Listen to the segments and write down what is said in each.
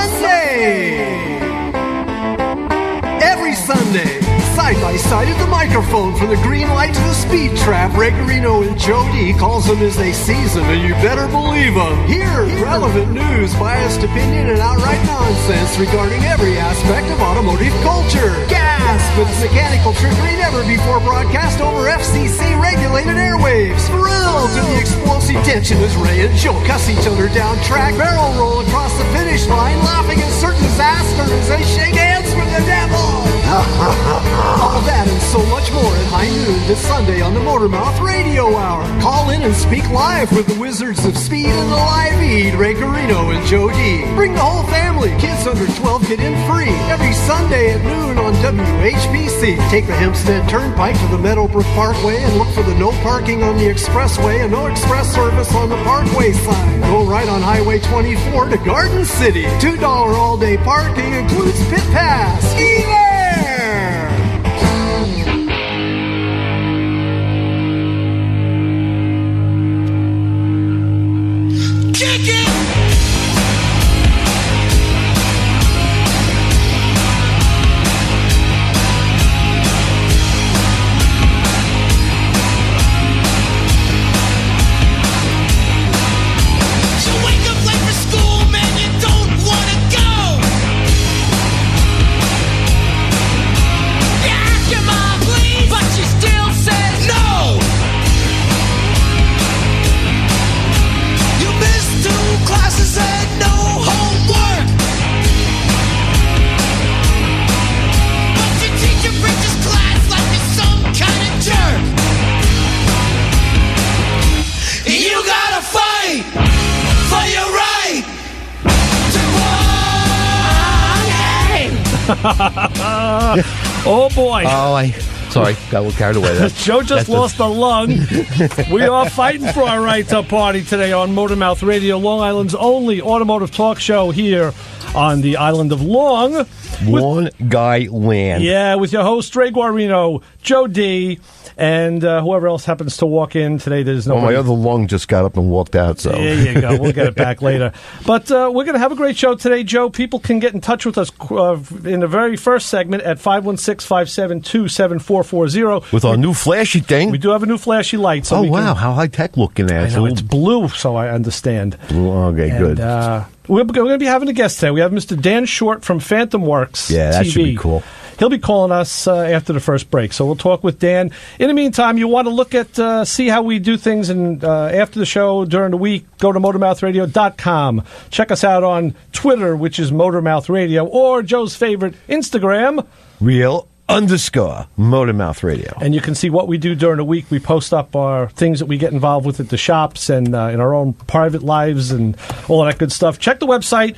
Sunday! Every Sunday, side by side at the microphone, from the green light to the speed trap, Ray Garino and Joe D calls them as they season, and you better believe them. Hear relevant news, biased opinion, and outright nonsense regarding every aspect of automotive culture. Gasp! It's mechanical trickery never before broadcast over FCC-regulated airwaves. Thrill to the explosive tension as Ray and Joe cuss each other down track, barrel roll across the finish line, laughing at certain disaster as they shake hands with the devil. All that and so much more at high noon this Sunday on the Motormouth Radio Hour. Call in and speak live with the Wizards of Speed and the Live Feed, Ray Garino and Joe D. Bring the whole family. Kids under 12 get in free every Sunday at noon on WHBC. Take the Hempstead Turnpike to the Meadowbrook Parkway and look for the no parking on the expressway and no express service on the Parkway sign. Go right on Highway 24 to Garden City. $2 all-day parking includes pit pass. Ski there! Kick it! Oh boy! Sorry, got a little carried away. Joe just lost a lung. We are fighting for our right to party today on Motormouth Radio, Long Island's only automotive talk show here on the island of Long. One guy land. Yeah, with your host, Ray Guarino, Joe D., and whoever else happens to walk in today. There's no. My other lung just got up and walked out. So there you go. We'll get it back later. But we're going to have a great show today, Joe. People can get in touch with us in the very first segment at 516-572-7440 with our new flashy thing. We do have a new flashy light. So wow, how high tech looking that! I know, it's blue, so I understand. Blue. Okay, good. We're going to be having a guest today. We have Mr. Dan Short from Phantom Works. Yeah, that TV. should be cool. He'll be calling us after the first break, so we'll talk with Dan. In the meantime, you want to look at, see how we do things and after the show, during the week, go to MotormouthRadio.com. Check us out on Twitter, which is Motormouth Radio, or Joe's favorite, Instagram. Real_Motormouth Radio. And you can see what we do during the week. We post up our things that we get involved with at the shops and in our own private lives and all of that good stuff. Check the website.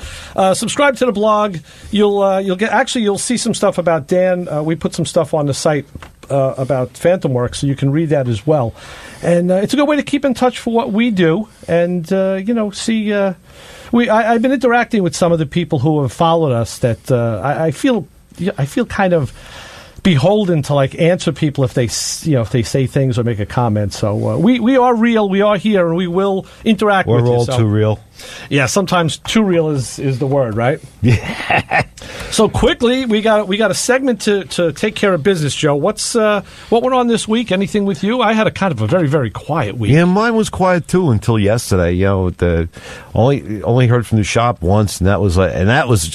Subscribe to the blog. You'll see some stuff about Dan. We put some stuff on the site about Phantom Works, so you can read that as well. And it's a good way to keep in touch for what we do and see. I've been interacting with some of the people who have followed us. That I feel kind of beholden to answer people if they say things or make a comment. So we are real. We are here, and we will interact with you. We're all too real. Yeah, sometimes too real is the word, right? Yeah. So quickly, we got a segment to take care of business, Joe. What went on this week? Anything with you? I had a kind of a very, very quiet week. Yeah, mine was quiet too until yesterday. Only heard from the shop once, and that was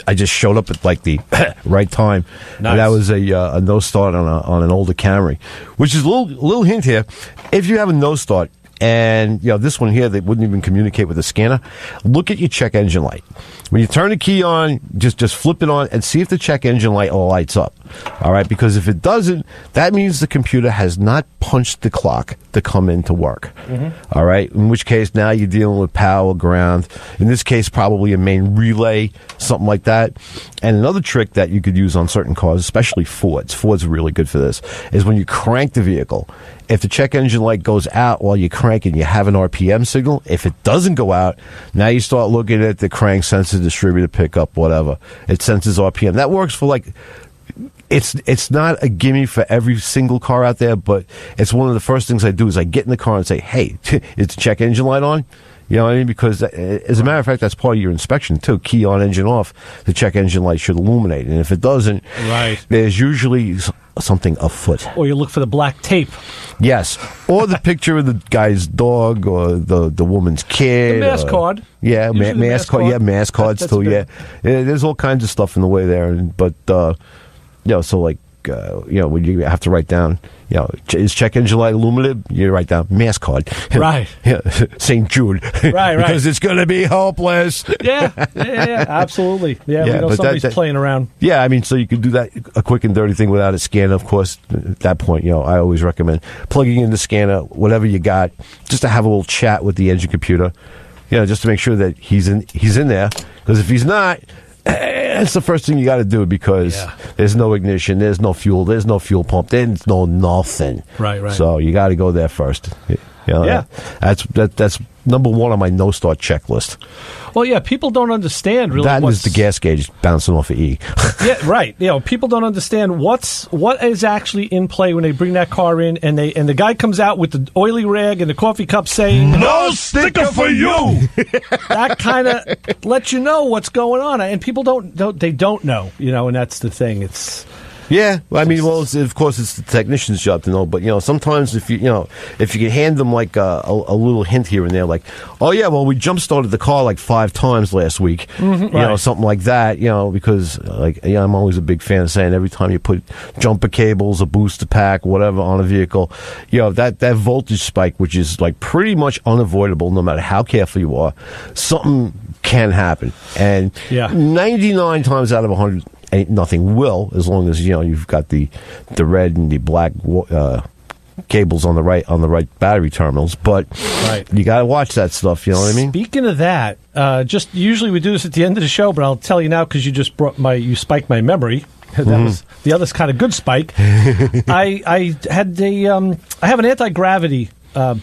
I just showed up at the right time. Nice. And that was a no start on an older Camry, which is a little hint here. If you have a no start. And, this one here, they wouldn't even communicate with the scanner. Look at your check engine light. When you turn the key on, just flip it on and see if the check engine light lights up. All right? Because if it doesn't, that means the computer has not punched the clock to come into work. Mm-hmm. All right? In which case, now you're dealing with power, ground. In this case, probably a main relay, something like that. And another trick that you could use on certain cars, especially Fords are really good for this, is when you crank the vehicle, if the check engine light goes out while you're cranking, you have an RPM signal. If it doesn't go out, now you start looking at the crank sensor, distributor pickup, whatever. It senses RPM. That works for it's not a gimme for every single car out there, but it's one of the first things I do is I get in the car and say, hey, is the check engine light on? You know what I mean? Because as a matter of fact, that's part of your inspection too. Key on, engine off. The check engine light should illuminate, and if it doesn't, Right. there's usually something afoot. Or you look for the black tape. Yes, or the picture of the guy's dog, or the woman's kid. The mask card. Yeah, Usually the mask card. Yeah, mask cards That's too. good. Yeah, there's all kinds of stuff in the way there, but so like when you have to write down, is check engine light illuminated? You write down mask card. Right. Yeah, St. Jude. Right. Because it's going to be hopeless. Yeah, absolutely. Yeah, we know but somebody's playing around. Yeah, I mean, so you could do that, a quick and dirty thing without a scanner. Of course, at that point, I always recommend plugging in the scanner, whatever you got, just to have a little chat with the engine computer, just to make sure that he's in there. Because if he's not, it's the first thing you got to do, because there's no ignition, there's no fuel pump, there's no nothing. Right. So you got to go there first. Yeah. That's number one on my no start checklist. Well, yeah, people don't understand really. That is the gas gauge bouncing off of E. Yeah, right. People don't understand what is actually in play when they bring that car in, and the guy comes out with the oily rag and the coffee cup saying, "No sticker for you." That kind of lets you know what's going on, and people don't know, and that's the thing. It's. Yeah, I mean, of course, it's the technician's job to know. But sometimes if you can hand them like a little hint here and there, like, oh yeah, well, we jump started the car like 5 times last week, right. Something like that, because I'm always a big fan of saying every time you put jumper cables, a booster pack, whatever on a vehicle, that voltage spike, which is like pretty much unavoidable, no matter how careful you are, something can happen, and 99 times out of 100. Ain't nothing will, as long as you've got the red and the black cables on the right battery terminals. But you got to watch that stuff. You know what I mean? Speaking of that, just usually we do this at the end of the show, but I'll tell you now because you just you spiked my memory. That was the other's kind of good spike. I had I have an anti-gravity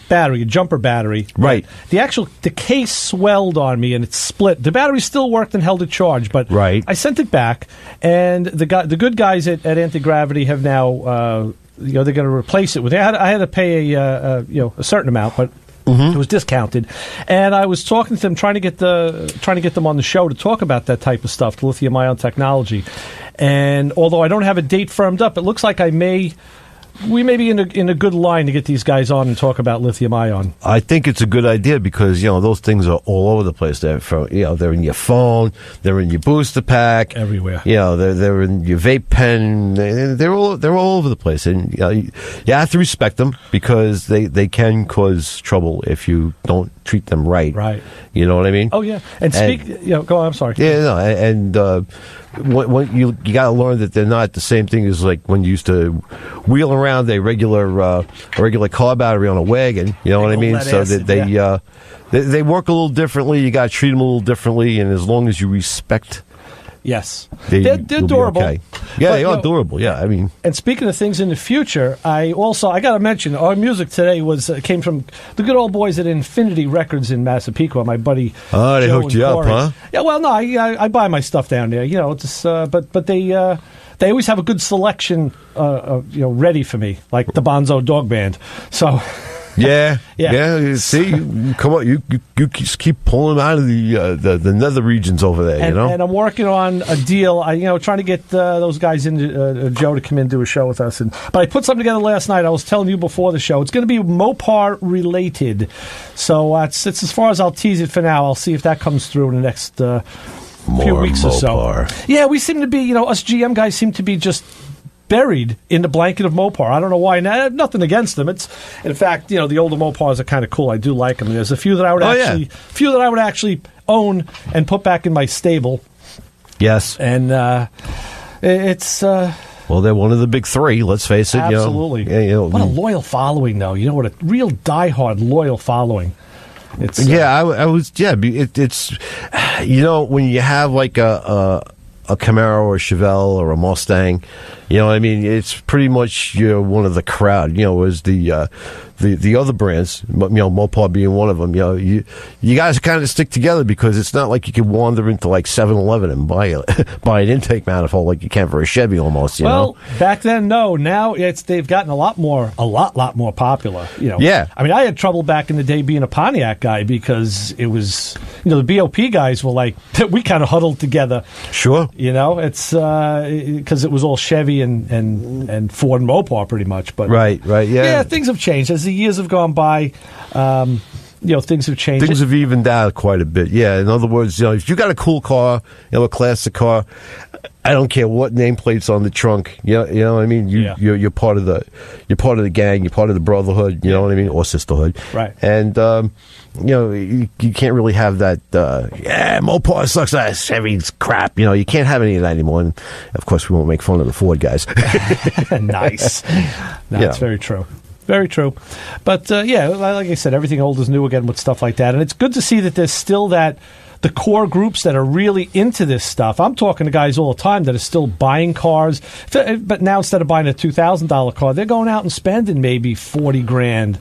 battery, a jumper battery. Right. The case swelled on me and it split. The battery still worked and held a charge, but I sent it back, and the good guys at Anti-Gravity have now they're going to replace it with. I had to pay a certain amount, but it was discounted, and I was talking to them, trying to get them on the show to talk about that type of stuff, the lithium-ion technology. And although I don't have a date firmed up, it looks like we may be in a good line to get these guys on and talk about lithium-ion. I think it's a good idea because, those things are all over the place. They're they're in your phone, they're in your booster pack. Everywhere. They're in your vape pen. They're all over the place. And you have to respect them because they can cause trouble if you don't treat them right. Right. You know what I mean? Oh, yeah. And go on, I'm sorry. Yeah, no, and when you got to learn that they're not the same thing as like when you used to wheel around a regular car battery on a wagon. You know what I mean? So acid, that they work a little differently. You got to treat them a little differently, and as long as you respect. Yes, they're durable. Okay. Yeah, they are durable. Yeah, I mean. And speaking of things in the future, I got to mention our music today came from the good old boys at Infinity Records in Massapequa. My buddy. Oh, they hooked you up, huh? Yeah. Well, no, I buy my stuff down there. But they always have a good selection, ready for me, like the Bonzo Dog Band. So. Yeah. See, come on, you just keep pulling them out of the nether regions over there. And I'm working on a deal. Trying to get those guys into Joe to come in and do a show with us. But I put something together last night. I was telling you before the show. It's going to be Mopar related. So it's as far as I'll tease it for now. I'll see if that comes through in the next few weeks Mopar. or so. Yeah, we seem to be. Us GM guys seem to be just buried in the blanket of Mopar. I don't know why. Nothing against them. It's, in fact, the older Mopars are kind of cool. I do like them. There's a few that I would actually own and put back in my stable. Yes, and it's. Well, they're one of the big 3. Let's face it. Absolutely. What a loyal following, though. What a real diehard loyal following. It's I was. Yeah, it's. When you have like a Camaro or a Chevelle or a Mustang, you know what I mean? It's pretty much one of the crowd. As the the other brands, Mopar being one of them, you guys kind of stick together because it's not like you can wander into like 7-Eleven and buy an intake manifold like you can for a Chevy almost. You know? Back then, no. Now they've gotten a lot more popular. Yeah. I mean, I had trouble back in the day being a Pontiac guy because it was, the BOP guys were like, we kind of huddled together. Sure. It's because it was all Chevy and Ford and Mopar pretty much. But right, yeah. Yeah, things have changed as the years have gone by. Things have changed. Things have evened out quite a bit. Yeah. In other words, if you got a cool car, a classic car, I don't care what nameplate's on the trunk. You know what I mean. You're part of the gang. You're part of the brotherhood. You know what I mean, or sisterhood. Right. And you can't really have that. Mopar sucks. Chevy's crap. You can't have any of that anymore. And of course, we won't make fun of the Ford guys. Nice. That's very true. Very true. But, like I said, everything old is new again with stuff like that. And it's good to see that there's still the core groups that are really into this stuff. I'm talking to guys all the time that are still buying cars. But now instead of buying a $2,000 car, they're going out and spending maybe $40,000.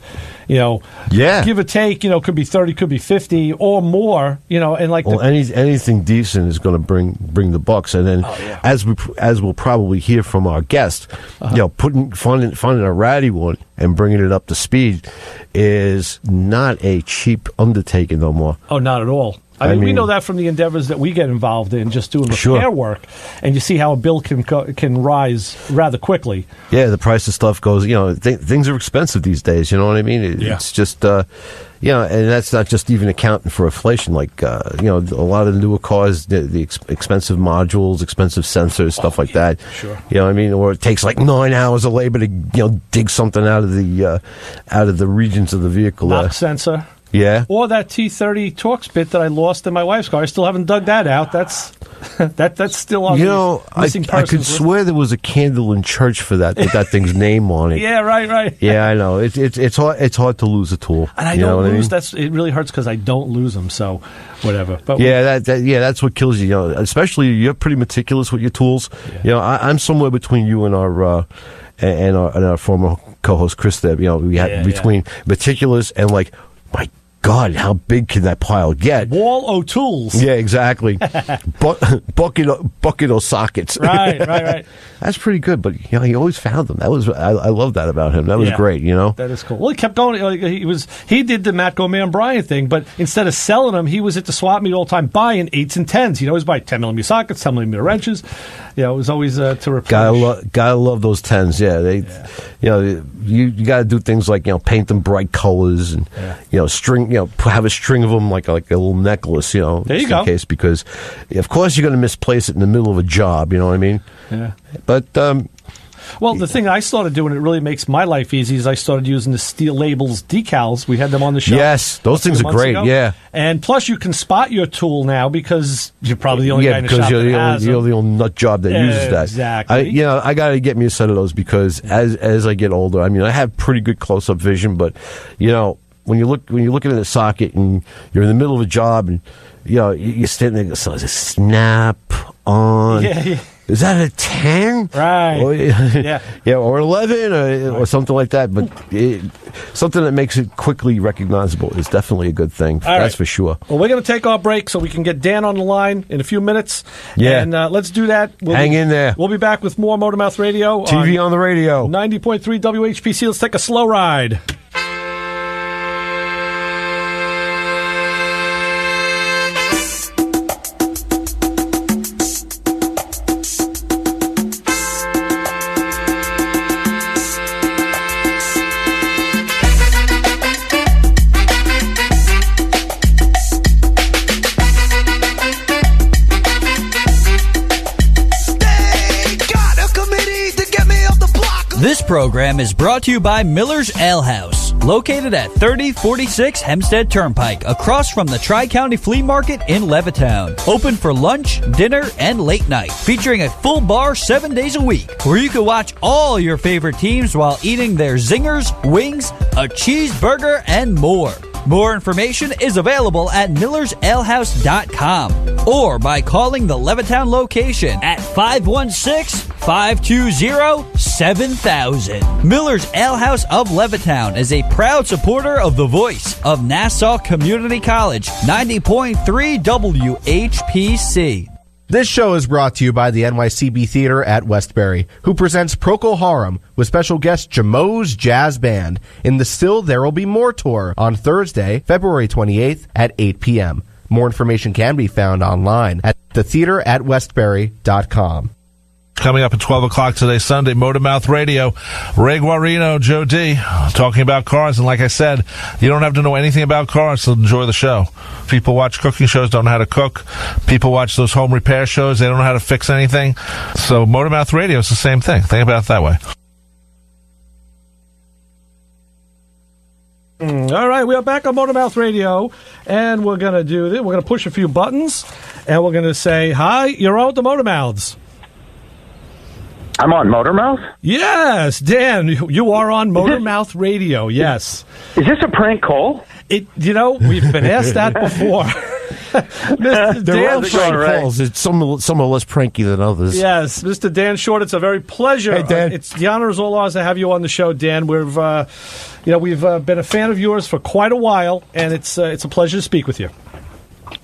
Give or take, could be 30, could be 50 or more, and like anything decent is going to bring the bucks. And then as we'll probably hear from our guest, finding a ratty one and bringing it up to speed is not a cheap undertaking no more. Oh, not at all. I mean, we know that from the endeavors that we get involved in, just doing repair work, and you see how a bill can rise rather quickly. Yeah, the price of stuff goes. Things are expensive these days. You know what I mean? It's just, and that's not just even accounting for inflation. Like, a lot of the newer cars, the expensive modules, expensive sensors, stuff like that. Sure. You know what I mean? Or it takes like 9 hours of labor to dig something out of the regions of the vehicle. Knock sensor. Yeah. Or that T30 Torx bit that I lost in my wife's car. I still haven't dug that out. That's still on the missing persons I could list. swear there was a candle in church for that with that thing's name on it. Yeah, right. Yeah, I know. It's hard to lose a tool. And I don't lose. It really hurts because I don't lose them. So whatever. But that's what kills you. Especially you're pretty meticulous with your tools. Yeah. I'm somewhere between you and our former co-host Chris. There, we had between meticulous and like, my God, how big can that pile get? Wall o' tools. Yeah, exactly. bucket of sockets. Right. That's pretty good, but he always found them. I love that about him. That was great. That is cool. Well, he kept going. He did the Matt Goman Bryan thing, but instead of selling them, he was at the swap meet all the time buying 8s and 10s. He'd always buy 10mm sockets, 10mm wrenches. It was always to replenish. Gotta love those 10s. You got to do things like paint them bright colors and string. Have a string of them like a little necklace. There you go. In case, because of course you're going to misplace it in the middle of a job. You know what I mean? Yeah. But well, the thing I started doing, it really makes my life easy, is I started using the Steel Labels decals. We had them on the show. Yes, those things are great. Yeah. And plus, you can spot your tool now because you're probably the only guy in the shop that has them. You're the only nut job that uses that. Exactly. I got to get me a set of those because as I get older, I mean, I have pretty good close-up vision, but when you're looking at a socket and you're in the middle of a job and you're standing there, so it's a snap on. Yeah. Is that a 10? Right. Or 11 or something like that. But something that makes it quickly recognizable is definitely a good thing. That's for sure. Well, we're going to take our break so we can get Dan on the line in a few minutes. Yeah. And let's do that. Hang in there. We'll be back with more Motormouth Radio. TV on the radio. 90.3 WHPC. Let's take a slow ride. This program is brought to you by Miller's Ale House, located at 3046 Hempstead Turnpike, across from the Tri-County Flea Market in Levittown. Open for lunch, dinner, and late night, featuring a full bar 7 days a week, where you can watch all your favorite teams while eating their zingers, wings, a cheeseburger, and more. More information is available at millersalehouse.com or by calling the Levittown location at 516-520-7000. Miller's Ale House of Levittown is a proud supporter of the voice of Nassau Community College, 90.3 WHPC. This show is brought to you by the NYCB Theater at Westbury, who presents Procol Harum with special guest Jamo's Jazz Band in the Still There'll Be More tour on Thursday, February 28th at 8 p.m. More information can be found online at thetheateratwestbury.com. Coming up at 12 o'clock today, Sunday, Motormouth Radio, Ray Guarino, Joe D, talking about cars. And like I said, you don't have to know anything about cars to enjoy the show. People watch cooking shows, don't know how to cook. People watch those home repair shows, they don't know how to fix anything. So Motormouth Radio is the same thing. Think about it that way. All right, we are back on Motormouth Radio, and we're going to do this. We're going to push a few buttons, and we're going to say, hi, you're on with the Motormouths. I'm on Motormouth? Yes, Dan, you are on Motormouth Radio, yes. Is this a prank call? We've been asked that before. Mr. They're all Dan prank Short. calls. It's some are less pranky than others. Yes, Mr. Dan Short, it's a very pleasure. Hey, Dan. It's the honor is all ours to have you on the show, Dan. We've been a fan of yours for quite a while, and it's a pleasure to speak with you.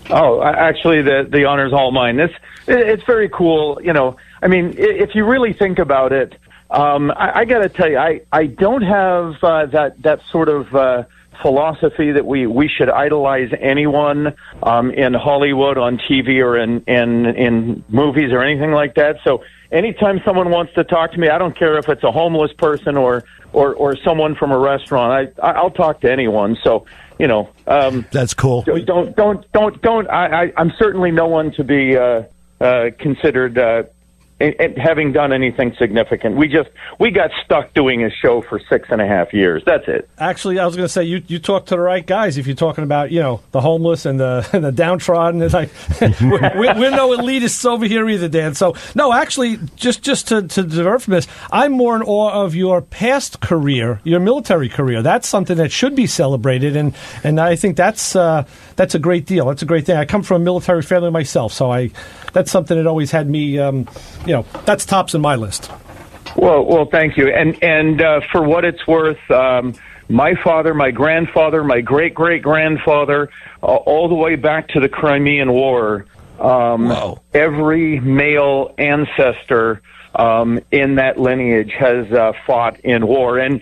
Oh, actually, the honor's all mine. It's very cool. I mean, if you really think about it, I got to tell you, I don't have that sort of philosophy that we should idolize anyone in Hollywood, on TV, or in movies or anything like that. So anytime someone wants to talk to me, I don't care if it's a homeless person or someone from a restaurant. I'll talk to anyone. So that's cool. Don't. I'm certainly no one to be considered having done anything significant. We got stuck doing a show for 6.5 years. That's it. Actually, I was going to say you talk to the right guys if you're talking about the homeless and the downtrodden. It's like we're no elitists over here either, Dan. So no, actually, just to divert from this, I'm more in awe of your past career, your military career. That's something that should be celebrated, and I think that's a great deal. That's a great thing. I come from a military family myself, so that's something that always had me. That's tops in my list. Well, thank you. And for what it's worth, my father, my grandfather, my great-great-grandfather, all the way back to the Crimean War, every male ancestor in that lineage has fought in war, and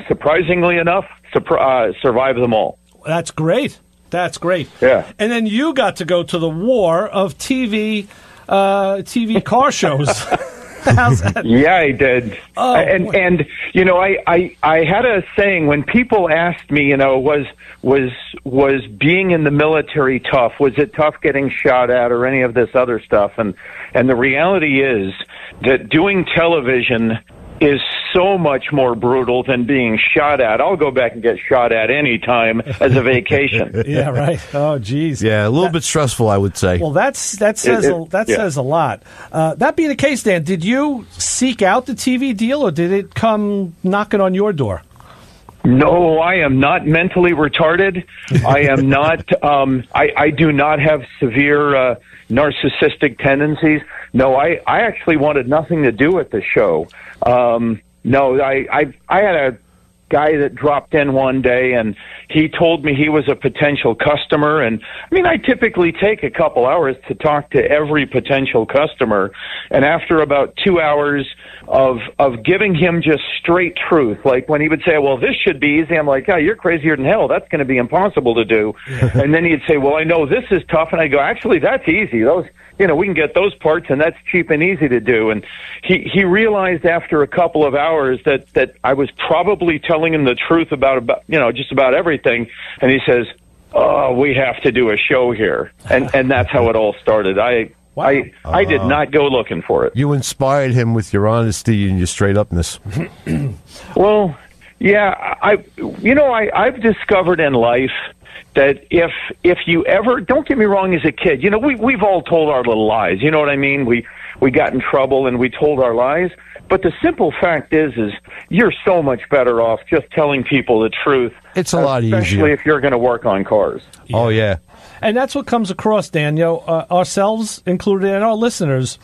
surprisingly enough, survived them all. That's great. That's great. Yeah. And then you got to go to the war of TV car shows. How's that? Yeah, I did. Oh, and I had a saying when people asked me, was being in the military tough? Was it tough getting shot at or any of this other stuff? And the reality is that doing television is so much more brutal than being shot at. I'll go back and get shot at any time as a vacation. Yeah, right. Oh, geez. Yeah, a little bit stressful, I would say. Well, that says a lot. That being the case, Dan, did you seek out the TV deal, or did it come knocking on your door? No, I am not mentally retarded. I am not. I do not have severe narcissistic tendencies. No, I actually wanted nothing to do with the show. No, I had a guy that dropped in one day, and he told me he was a potential customer. And I mean, I typically take a couple hours to talk to every potential customer. And after about 2 hours of giving him just straight truth, like when he would say, well, this should be easy, I'm like, oh, you're crazier than hell. That's going to be impossible to do. And then he'd say, well, I know this is tough. And I go, actually, that's easy. We can get those parts, and that's cheap and easy to do. And he realized after a couple of hours that I was probably telling him the truth about just about everything. And he says, oh, we have to do a show here. And that's how it all started. I did not go looking for it. You inspired him with your honesty and your straight upness. Well, yeah, I've discovered in life that if you ever, don't get me wrong, as a kid, you know, we've all told our little lies. You know what I mean? We got in trouble and we told our lies. But the simple fact is you're so much better off just telling people the truth. It's a lot easier. Especially if you're going to work on cars. Yeah. Oh, yeah. And that's what comes across, Dan. You know, ourselves included and our listeners,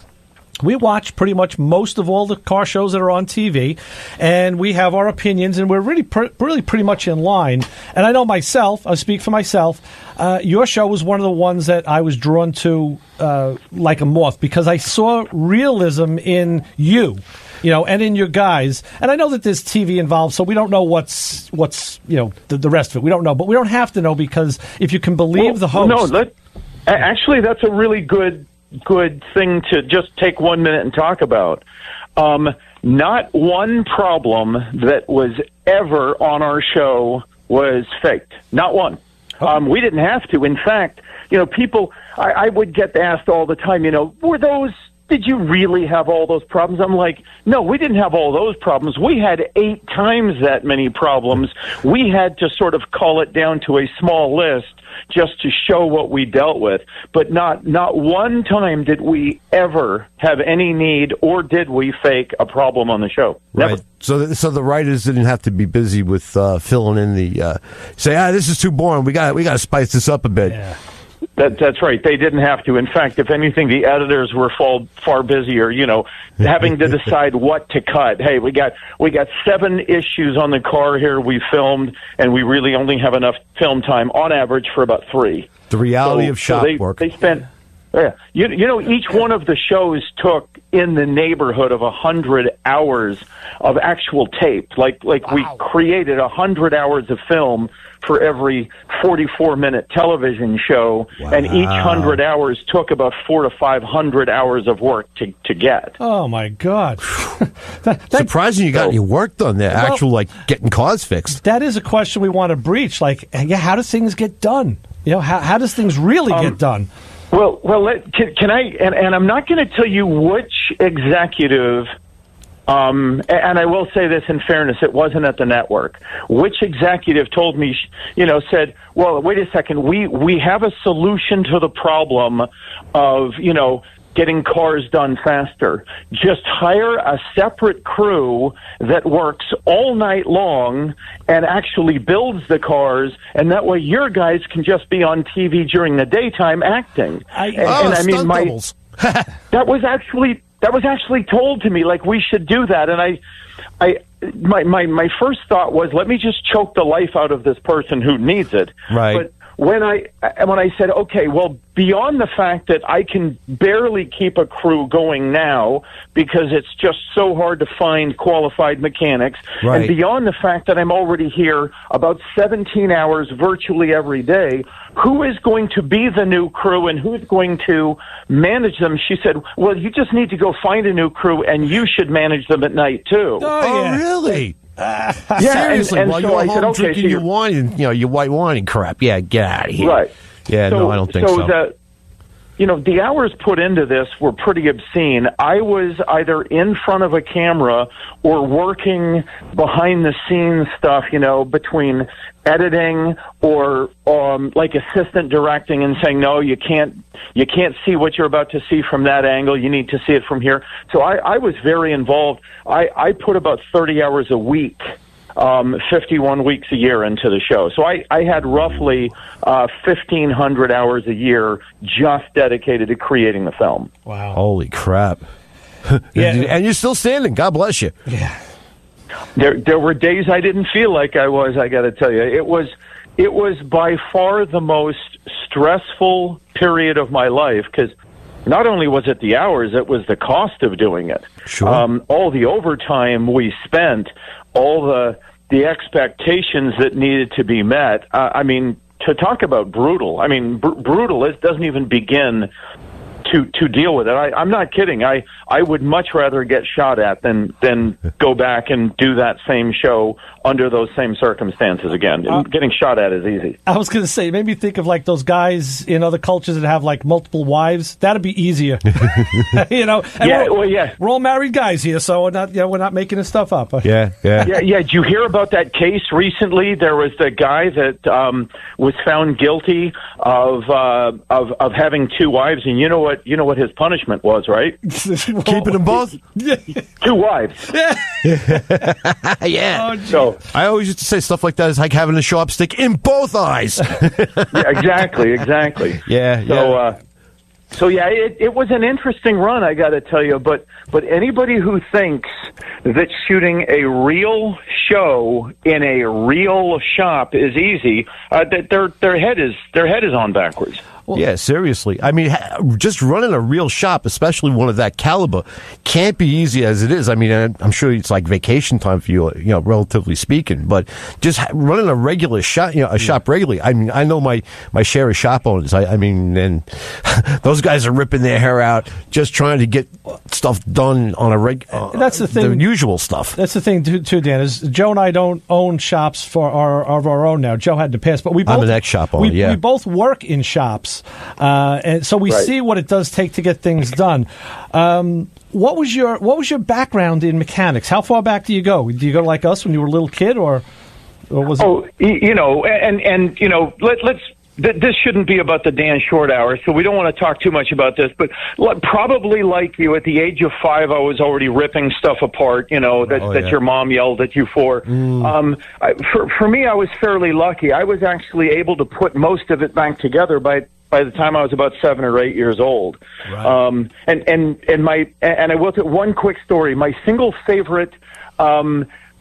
we watch pretty much most of all the car shows that are on TV, and we have our opinions, and we're really pretty much in line. And I know myself, I'll speak for myself, your show was one of the ones that I was drawn to like a moth, because I saw realism in you. You know, and in your guys. And I know that there's TV involved, so we don't know what's you know, the rest of it. We don't know. But we don't have to know, because if you can believe the host. No, actually, that's a really good thing to just take 1 minute and talk about. Not one problem that was ever on our show was faked. Not one. We didn't have to. In fact, you know, people, I would get asked all the time, you know, did you really have all those problems? I'm like, no, we didn't have all those problems. We had 8 times that many problems. We had to sort of cull it down to a small list just to show what we dealt with. But not one time did we ever have any need, or did we fake a problem on the show. Never. Right. So the writers didn't have to be busy with filling in the say, this is too boring. We got to spice this up a bit. Yeah. That's right. They didn't have to. In fact, if anything, the editors were far busier, you know, having to decide what to cut. Hey, we got 7 issues on the car here we filmed, and we really only have enough film time on average for about 3. The reality of shop work. They spent, you know, each one of the shows took in the neighborhood of 100 hours of actual tape. Like we created 100 hours of film for every 44-minute television show, and each 100 hours took about 400 to 500 hours of work to get. Oh my God! Surprising you got any work done there. Actual, like, getting cars fixed. That is a question we want to breach. Like, how do things get done? You know, how does things really get done? Well, can I? And I'm not going to tell you which executive. And I will say this in fairness, it wasn't at the network. Which executive told me, you know, said, well, wait a second, we have a solution to the problem of, you know, getting cars done faster. Just hire a separate crew that works all night long and actually builds the cars, and that way your guys can just be on TV during the daytime acting. I mean, that was actually told to me, like, we should do that. And my first thought was, let me just choke the life out of this person who needs it. Right. But when I said, okay, well, beyond the fact that I can barely keep a crew going now because it's just so hard to find qualified mechanics, right, and beyond the fact that I'm already here about 17 hours virtually every day, who is going to be the new crew and who's going to manage them? She said, well, you just need to go find a new crew, and you should manage them at night, too. Oh, really? Yeah, seriously, while so you're I home said, okay, drinking your wine and, you know, your white wine and crap. Yeah, get out of here. Right. Yeah, no, I don't think so. You know, the hours put into this were pretty obscene. I was either in front of a camera or working behind the scenes stuff, you know, between editing or like assistant directing and saying, no, you can't see what you're about to see from that angle. You need to see it from here. So I was very involved. I put about 30 hours a week, 51 weeks a year into the show. So I had roughly 1,500 hours a year just dedicated to creating the film. Wow. Holy crap. Yeah. And you're still standing. God bless you. Yeah. There were days I didn't feel like I was, I got to tell you. It was by far the most stressful period of my life, because not only was it the hours, it was the cost of doing it. Sure. All the overtime we spent, all the expectations that needed to be met. I mean, to talk about brutal, brutal, it doesn't even begin to deal with it. I'm not kidding. I would much rather get shot at than go back and do that same show under those same circumstances again. Getting shot at is easy. I was going to say, it made me think of like those guys in other cultures that have like multiple wives. That'd be easier, you know. And we're all married guys here, so we're not making this stuff up. Yeah. Did you hear about that case recently? There was the guy that was found guilty of having two wives, and you know what his punishment was, right? Keeping them both. Two wives. Yeah. Oh, so I always used to say stuff like that is like having a sharp stick in both eyes. yeah, exactly. Yeah. So it was an interesting run, I got to tell you. But anybody who thinks that shooting a real show in a real shop is easy, their head is on backwards. Well, yeah, seriously. I mean, just running a real shop, especially one of that caliber, can't be easy as it is. I mean, I'm sure it's like vacation time for you, relatively speaking. But just running a regular shop, a shop regularly. I mean, I know my share of shop owners. I mean, and those guys are ripping their hair out just trying to get stuff done on a that's the thing. The usual stuff. That's the thing too, Dan. Is Joe and I don't own shops of our own now. Joe had to pass, but we both. I'm an ex-shop owner. We both work in shops. And so we see what it does take to get things done. What was your background in mechanics? How far back do you go? Do you go like us when you were a little kid, or was it? Oh, let's. This shouldn't be about the Dan Short Hour, so we don't want to talk too much about this. But probably like you, at the age of 5, I was already ripping stuff apart. That your mom yelled at you for. For me, I was fairly lucky. I was actually able to put most of it back together by the time I was about 7 or 8 years old. Right. And I will tell one quick story. My single favorite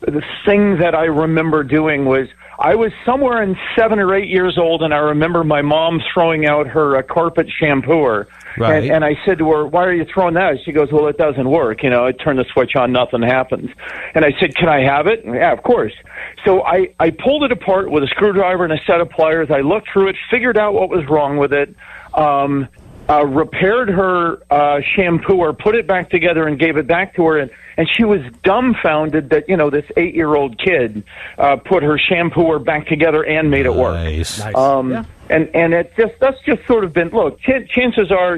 the thing that I remember doing was I was somewhere in 7 or 8 years old, and I remember my mom throwing out her carpet shampooer. Right. And I said to her, "Why are you throwing that?" She goes, "Well, it doesn't work. I turn the switch on, nothing happens." And I said, "Can I have it?" "Yeah, of course." So I pulled it apart with a screwdriver and a set of pliers. I looked through it, figured out what was wrong with it, repaired her shampooer, put it back together, and gave it back to her. And she was dumbfounded that, this 8-year-old kid put her shampooer back together and made it work. Nice. And that's just sort of been, look, chances are,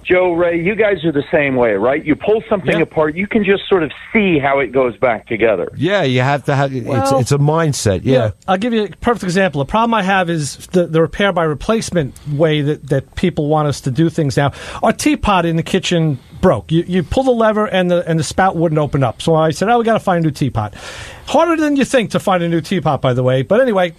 Joe, Ray, you guys are the same way, right? You pull something apart, you can just sort of see how it goes back together. Yeah, you have to have, it's a mindset, yeah. I'll give you a perfect example. The problem I have is the repair by replacement way that people want us to do things now. Our teapot in the kitchen broke. You pull the lever and the spout wouldn't open up. So I said, we got to find a new teapot. Harder than you think to find a new teapot, by the way. But anyway,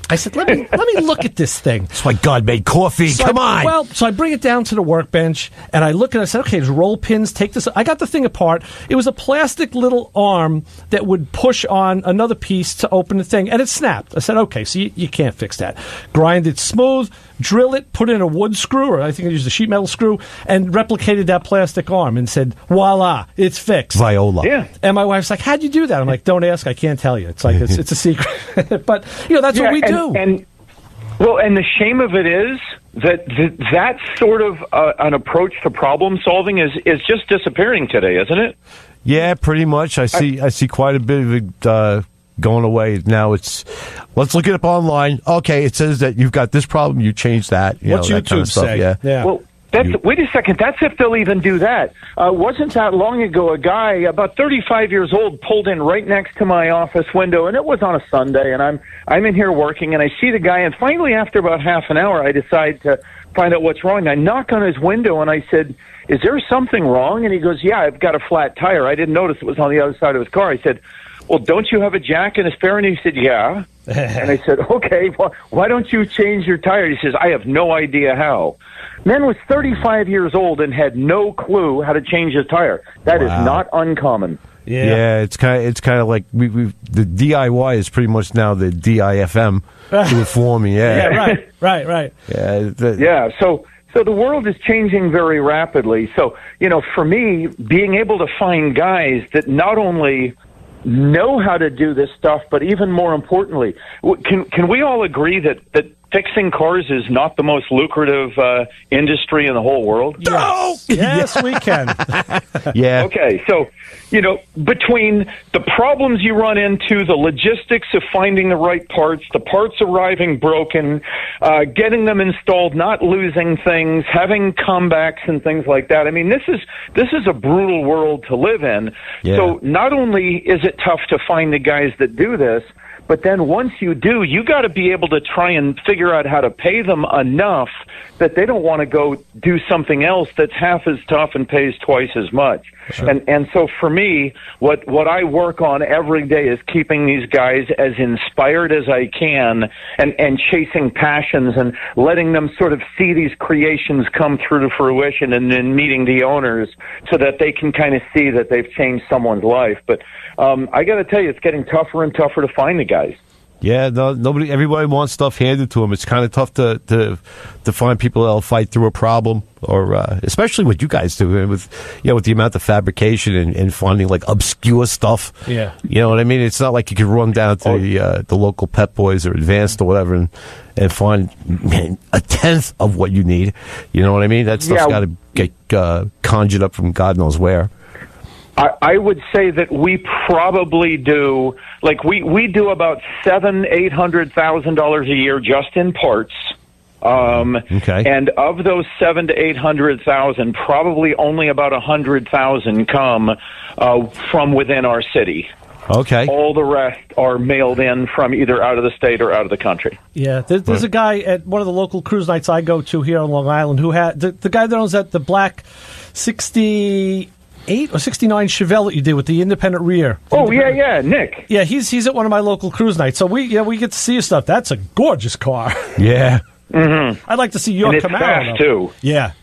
I said, let me look at this thing. That's why God made coffee. So Come on. So I bring it down to the workbench, and I look and I said, okay, there's roll pins. Take this. I got the thing apart. It was a plastic little arm that would push on another piece to open the thing, and it snapped. I said, okay, so you can't fix that. Grind it smooth, drill it, put in a wood screw, or I think I used a sheet metal screw, and replicated that plastic arm and said, voila, it's fixed. Viola. Yeah. And my wife's like, how'd you do that? I'm like, don't ask. I can't tell you. It's like, it's a secret. But, that's what we do. And the shame of it is that sort of an approach to problem solving is just disappearing today, isn't it? Yeah, pretty much. I see quite a bit of it going away now. It's let's look it up online. Okay, it says that you've got this problem. You change that. What's that YouTube kind of stuff. say? Yeah. Well, wait a second. That's if they'll even do that. Wasn't that long ago a guy about 35 years old pulled in right next to my office window, and it was on a Sunday, and I'm in here working, and I see the guy, and finally after about half an hour I decide to find out what's wrong. I knock on his window and I said, "Is there something wrong?" And he goes, "Yeah, I've got a flat tire. I didn't notice it was on the other side of his car." I said, "Well, don't you have a jack and a spare?" And he said, "Yeah." And I said, "Okay, why don't you change your tire?" He says, "I have no idea how." Man was 35 years old and had no clue how to change his tire. That is not uncommon. Yeah, it's kind of like we the DIY is pretty much now the DIFM do it for me. Yeah, right. Yeah, So the world is changing very rapidly. So for me, being able to find guys that not only know how to do this stuff, but even more importantly, can we all agree that fixing cars is not the most lucrative industry in the whole world? Yes, we can. Yeah. Okay, so, between the problems you run into, the logistics of finding the right parts, the parts arriving broken, getting them installed, not losing things, having comebacks and things like that. I mean, this is a brutal world to live in. Yeah. So not only is it tough to find the guys that do this, but then once you do, you got to be able to try and figure out how to pay them enough that they don't want to go do something else that's half as tough and pays twice as much. Sure. And so for me, what I work on every day is keeping these guys as inspired as I can and chasing passions and letting them sort of see these creations come through to fruition and then meeting the owners so that they can kind of see that they've changed someone's life. But I got to tell you, it's getting tougher and tougher to find the guys. Yeah, everybody wants stuff handed to them. It's kind of tough to find people that'll fight through a problem, or especially what you guys do with the amount of fabrication and finding like obscure stuff. Yeah, you know what I mean. It's not like you can run down to the local Pep Boys or Advanced or whatever and find a tenth of what you need. You know what I mean? That stuff's got to get conjured up from God knows where. I would say that we probably do, like we do about $700,000-$800,000 a year just in parts. Okay. And of those $700,000 to $800,000, probably only about $100,000 come from within our city. Okay. All the rest are mailed in from either out of the state or out of the country. Yeah, there's a guy at one of the local cruise nights I go to here on Long Island who had the guy that owns the black 68 or 69 Chevelle that you did with the independent rear. Nick. Yeah, he's at one of my local cruise nights, so we get to see his stuff. That's a gorgeous car. Yeah. Mm-hmm. I'd like to see your Camaro. And it's fast, too. Yeah.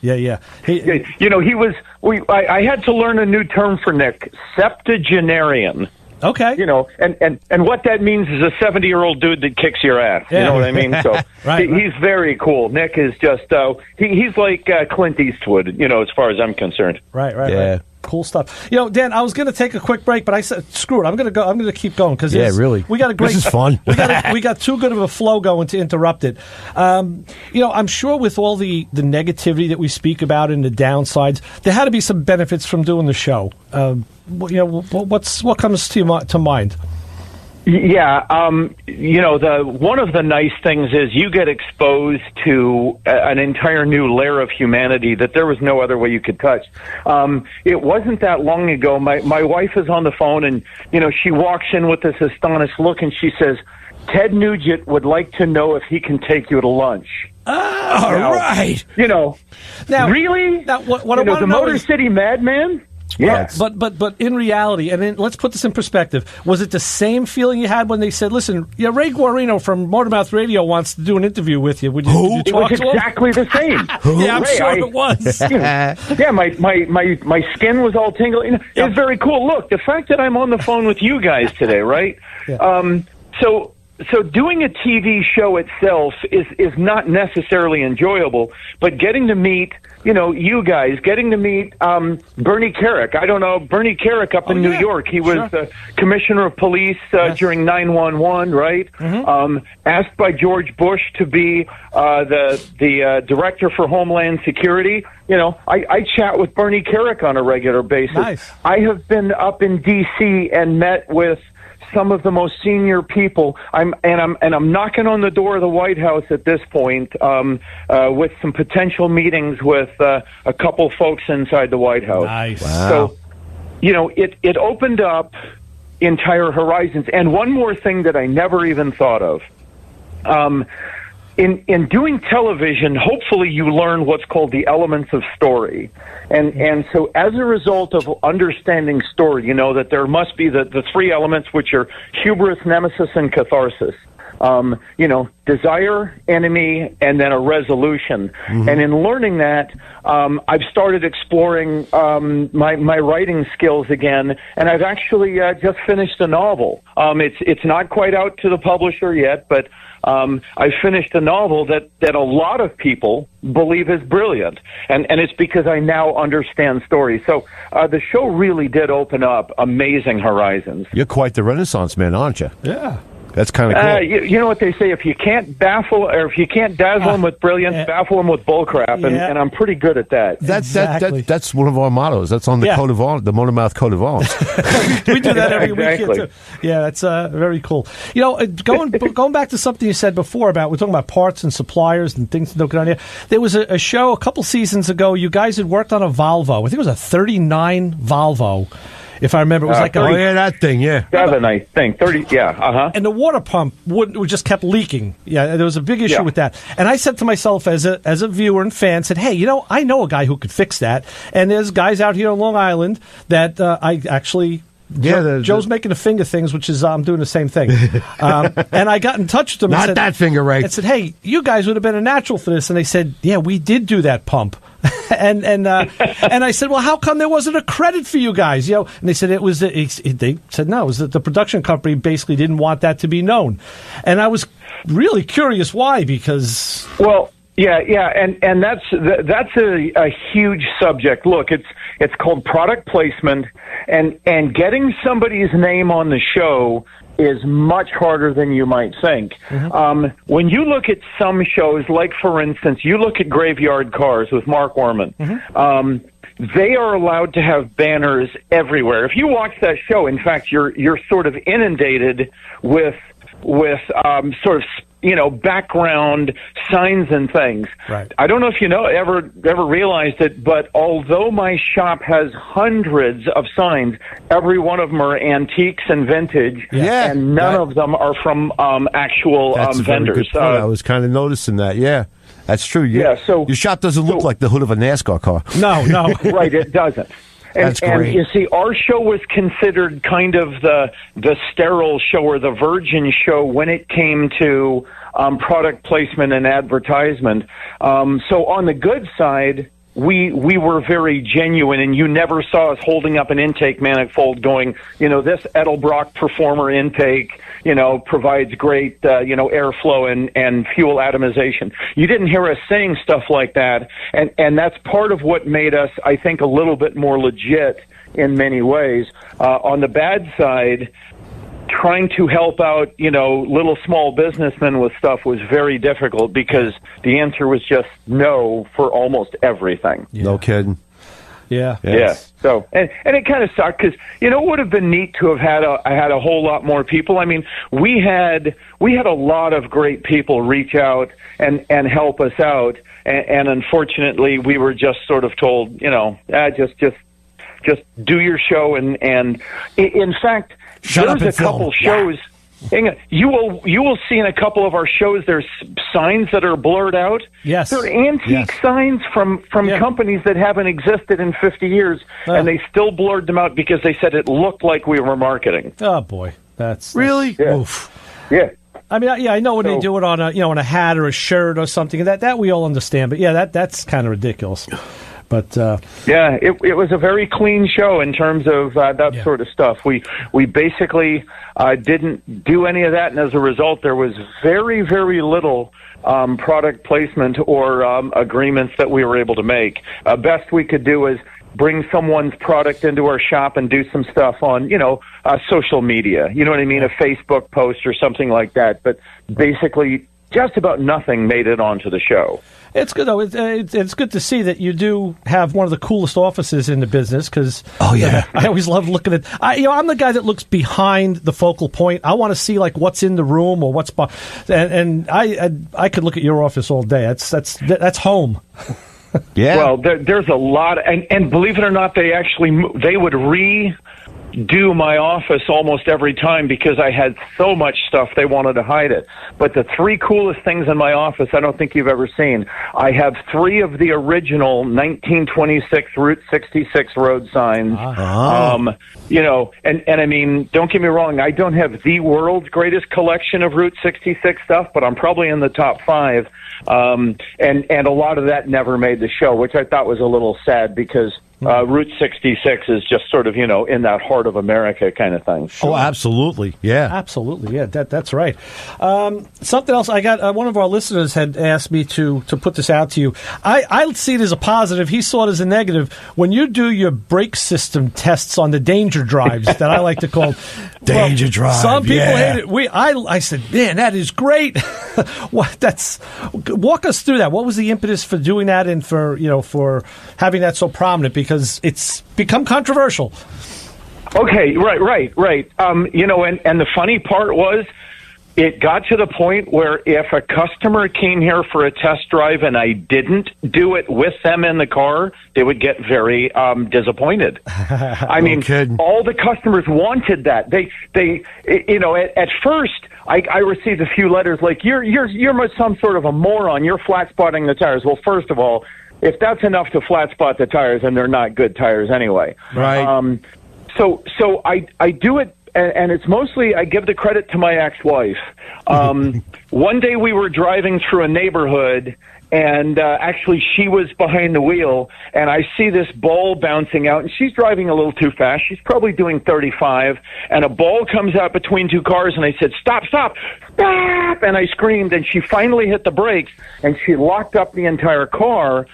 I had to learn a new term for Nick, septuagenarian. Okay. And what that means is a 70-year-old dude that kicks your ass. Yeah. You know what I mean? So right. He's very cool. Nick is just he's like Clint Eastwood, as far as I'm concerned. Right. Yeah. Right. Cool stuff. Dan, I was going to take a quick break, but I said, screw it. I'm going to go. I'm going to keep going because really, we got a great. This is fun. we got too good of a flow going to interrupt it. I'm sure with all the negativity that we speak about and the downsides, there had to be some benefits from doing the show. What comes to mind? Yeah, one of the nice things is you get exposed to an entire new layer of humanity that there was no other way you could touch. It wasn't that long ago. My wife is on the phone, and she walks in with this astonished look, and she says, "Ted Nugent would like to know if he can take you to lunch." All right. Now, really? Now, what I want to the know Motor is, City Madman? Yes. But in reality, and then let's put this in perspective, was it the same feeling you had when they said, listen, Ray Guarino from Motormouth Radio wants to do an interview with you? Would you talk to him? It was exactly the same. Yeah, I'm sure it was. My skin was all tingling. It was very cool. Look, the fact that I'm on the phone with you guys today, right? Yeah. So doing a TV show itself is not necessarily enjoyable, but getting to meet, you guys, getting to meet Bernie Kerik. I don't know, Bernie Kerik up in New York. He was the commissioner of police during 9/11, right? Mm-hmm. Asked by George Bush to be the director for Homeland Security. I chat with Bernie Kerik on a regular basis. Nice. I have been up in D.C. and met with some of the most senior people. I'm knocking on the door of the White House at this point with some potential meetings with a couple folks inside the White House. Nice. Wow. So, it opened up entire horizons. And one more thing that I never even thought of. In doing television, hopefully you learn what's called the elements of story. And so as a result of understanding story, that there must be the three elements, which are hubris, nemesis, and catharsis. Desire, enemy, and then a resolution. Mm-hmm. And in learning that, I've started exploring my writing skills again, and I've actually just finished a novel. It's not quite out to the publisher yet, but I finished a novel that a lot of people believe is brilliant, and it's because I now understand stories. So the show really did open up amazing horizons. You're quite the Renaissance man, aren't you? Yeah. That's kind of cool. You know what they say: if you can't dazzle them with brilliance, baffle them with bullcrap, and I'm pretty good at that. That's one of our mottos. That's on the coat of arms, the Motormouth coat of arms. We do that every week here too. Yeah, that's very cool. You know, going back to something you said before about we're talking about parts and suppliers and things that don't get on here. There was a show a couple seasons ago. You guys had worked on a Volvo. I think it was a 39 Volvo. If I remember, it was like that thing, 7, I think 30, And the water pump would just kept leaking. Yeah, there was a big issue with that. And I said to myself, as a viewer and fan, said, "Hey, I know a guy who could fix that." And there's guys out here on Long Island that I actually. Yeah, Joe's making the finger things, which is I'm doing the same thing. And I got in touch with them. Not and said, that finger, Ray. And said, "Hey, you guys would have been a natural for this." And they said, "Yeah, we did do that pump." and I said, "Well, how come there wasn't a credit for you guys?" And they said it was. They said no, it was that the production company basically didn't want that to be known. And I was really curious why, because and that's a huge subject. Look, it's called product placement, and getting somebody's name on the show is much harder than you might think. When you look at some shows, like for instance, you look at Graveyard Cars with Mark Worman. They are allowed to have banners everywhere. If you watch that show, in fact, you're sort of inundated with sort of background signs and things. Right. I don't know if you ever realized it, but although my shop has hundreds of signs, every one of them are antiques and vintage, and none of them are from actual that's vendors. A very good point. I was kind of noticing that. Yeah, that's true. So your shop doesn't look like the hood of a NASCAR car. No. Right, it doesn't. That's great. And you see, our show was considered kind of the sterile show or the virgin show when it came to product placement and advertisement. So on the good side, we were very genuine, and you never saw us holding up an intake manifold going, this Edelbrock Performer intake, provides great, airflow and fuel atomization. You didn't hear us saying stuff like that, and that's part of what made us, I think, a little bit more legit in many ways. On the bad side, trying to help out, little small businessmen with stuff was very difficult because the answer was just no for almost everything. Yeah. No kidding. Yeah. Yes. Yeah. So, and it kind of sucked because, it would have been neat to have had a whole lot more people. I mean, we had a lot of great people reach out and help us out. And unfortunately, we were just sort of told, just do your show. And in fact, there's a couple shows. You will see in a couple of our shows there's signs that are blurred out. Yes, they're antique signs from companies that haven't existed in 50 years, and they still blurred them out because they said it looked like we were marketing. Oh boy, that's really oof. Yeah. I mean, I know when they do it on on a hat or a shirt or something. That we all understand, but that's kind of ridiculous. But it was a very clean show in terms of that sort of stuff. We basically didn't do any of that, and as a result, there was very, very little product placement or agreements that we were able to make. Best we could do is bring someone's product into our shop and do some stuff on, social media. You know what I mean? A Facebook post or something like that. But basically, just about nothing made it onto the show. It's good, though. It's good to see that you do have one of the coolest offices in the business because I always love looking at. I'm the guy that looks behind the focal point. I want to see like what's in the room or what's and I could look at your office all day. That's home. Yeah. Well, there's a lot, and believe it or not, they would redo my office almost every time because I had so much stuff they wanted to hide it. But the three coolest things in my office, I don't think you've ever seen. I have 3 of the original 1926 Route 66 road signs. And I mean, don't get me wrong, I don't have the world's greatest collection of Route 66 stuff, but I'm probably in the top 5. And a lot of that never made the show, which I thought was a little sad because Route 66 is just sort of, in that heart of America kind of thing. Oh, absolutely. Yeah. Absolutely. Yeah, that's right. Something else, I got one of our listeners had asked me to put this out to you. I see it as a positive. He saw it as a negative. When you do your brake system tests on the danger drives that I like to call Danger drive, some people yeah. hate it. I said, man, that is great. Walk us through that. What was the impetus for doing that and for having that so prominent? Because it's become controversial. Okay, right. And the funny part was, it got to the point where if a customer came here for a test drive and I didn't do it with them in the car, they would get very disappointed. I mean, all the customers wanted that. They at first I received a few letters like, you're some sort of a moron. You're flat spotting the tires. Well, first of all, if that's enough to flat spot the tires, then they're not good tires anyway. Right. So I do it. And it's mostly, I give the credit to my ex-wife. One day we were driving through a neighborhood, and actually she was behind the wheel, and I see this ball bouncing out, and she's driving a little too fast. She's probably doing 35, and a ball comes out between two cars, and I said, stop, stop! And I screamed, and she finally hit the brakes, and she locked up the entire car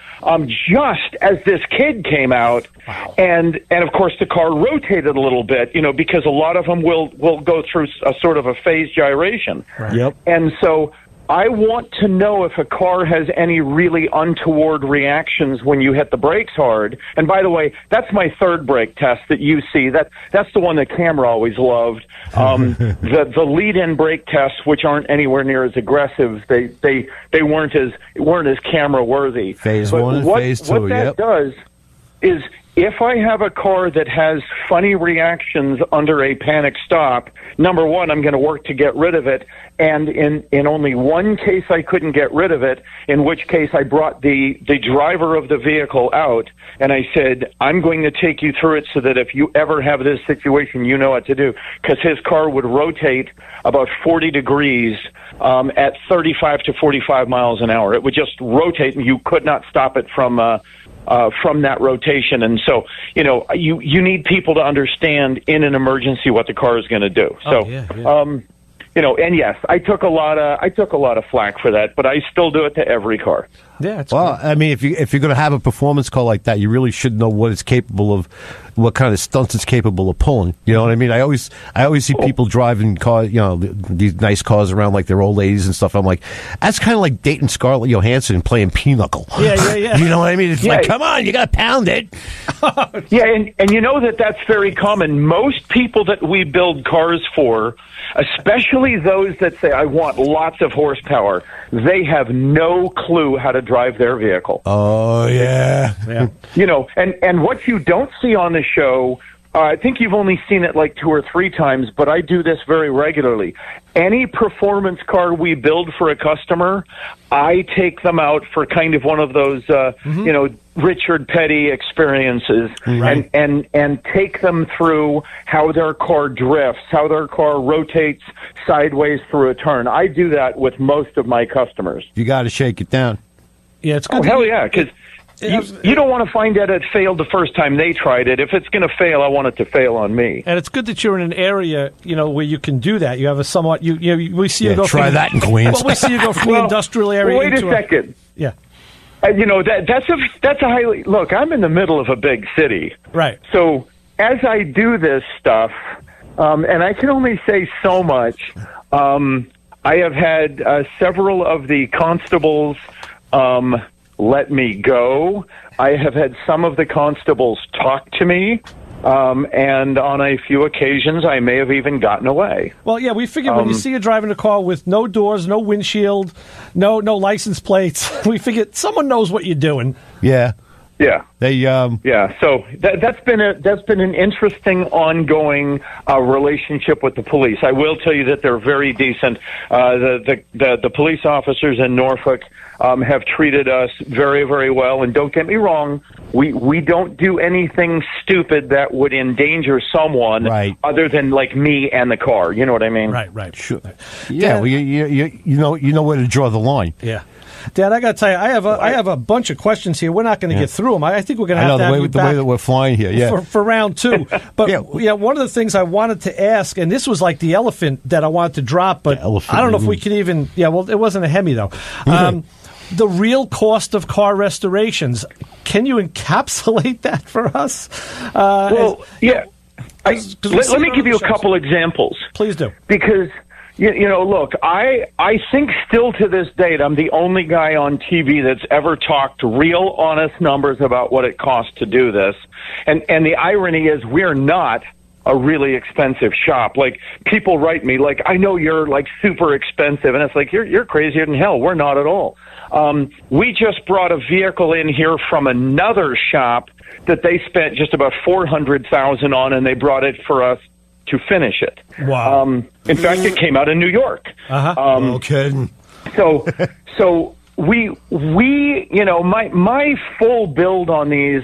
just as this kid came out. Wow. And of course the car rotated a little bit, because a lot of them will go through a sort of a phase gyration. Right. Yep. And so I want to know if a car has any really untoward reactions when you hit the brakes hard. And by the way, that's my third brake test that you see. That's the one that camera always loved. The lead-in brake tests, which aren't anywhere near as aggressive, they weren't as camera worthy. Phase 1 and phase 2. What that does is, if I have a car that has funny reactions under a panic stop, number one, I'm going to work to get rid of it. And in only one case I couldn't get rid of it, in which case I brought the driver of the vehicle out, and I said, I'm going to take you through it so that if you ever have this situation, you know what to do. Because his car would rotate about 40 degrees at 35 to 45 miles an hour. It would just rotate, and you could not stop it from that rotation. And so, you need people to understand in an emergency what the car is going to do. So, and yes, I took a lot of flack for that, but I still do it to every car. Yeah. It's well, cool. I mean, if you're going to have a performance car like that, you really should know what it's capable of, what kind of stunts it's capable of pulling. You know what I mean? I always see people driving cars, these nice cars around like they're old ladies and stuff. I'm like, that's kind of like dating Scarlett Johansson and playing pinochle. Yeah. You know what I mean? It's like, come on, you got to pound it. Yeah, and that's very common. Most people that we build cars for, especially those that say, I want lots of horsepower, they have no clue how to drive their vehicle. Oh, yeah. And what you don't see on the show, I think you've only seen it like 2 or 3 times, but I do this very regularly. Any performance car we build for a customer, I take them out for kind of one of those, Richard Petty experiences, right. and take them through how their car drifts, how their car rotates sideways through a turn. I do that with most of my customers. You got to shake it down. Yeah, it's good. Oh, hell yeah, because you don't want to find out it failed the first time they tried it. If it's going to fail, I want it to fail on me. And it's good that you're in an area, where you can do that. You have a somewhat, we see you go try from, that in Queens. Well, we see you go from the industrial area. Wait a second. Yeah. That's a highly, look, I'm in the middle of a big city. Right. So as I do this stuff, and I can only say so much, I have had several of the constables let me go. I have had some of the constables talk to me, and on a few occasions, I may have even gotten away. Well, yeah, we figured when you see you driving a car with no doors, no windshield, no license plates, we figured someone knows what you're doing. Yeah. Yeah. Yeah. So that's been an interesting ongoing relationship with the police. I will tell you that they're very decent. The police officers in Norfolk have treated us very, very well. And don't get me wrong, we don't do anything stupid that would endanger someone, right, other than like me and the car. You know what I mean? Right. Sure. Yeah. Well, you know where to draw the line. Yeah. Dad, I got to tell you, I have a bunch of questions here. We're not going to get through them. I think we're going to have to have you the way that we're flying here. Yeah, for round 2. But one of the things I wanted to ask, and this was like the elephant that I wanted to drop, but I don't know if we could even. Yeah, well, it wasn't a Hemi though. The real cost of car restorations. Can you encapsulate that for us? Let me give you a couple examples. Please do. Because, you know, look, I think still to this date, I'm the only guy on TV that's ever talked real, honest numbers about what it costs to do this. And the irony is we're not a really expensive shop. Like, people write me, like, I know you're, like, super expensive. And it's like, you're crazier than hell. We're not at all. We just brought a vehicle in here from another shop that they spent just about $400,000 on, and they brought it for us to finish it. Wow. In fact, it came out of New York. No kidding. So we you know, my full build on these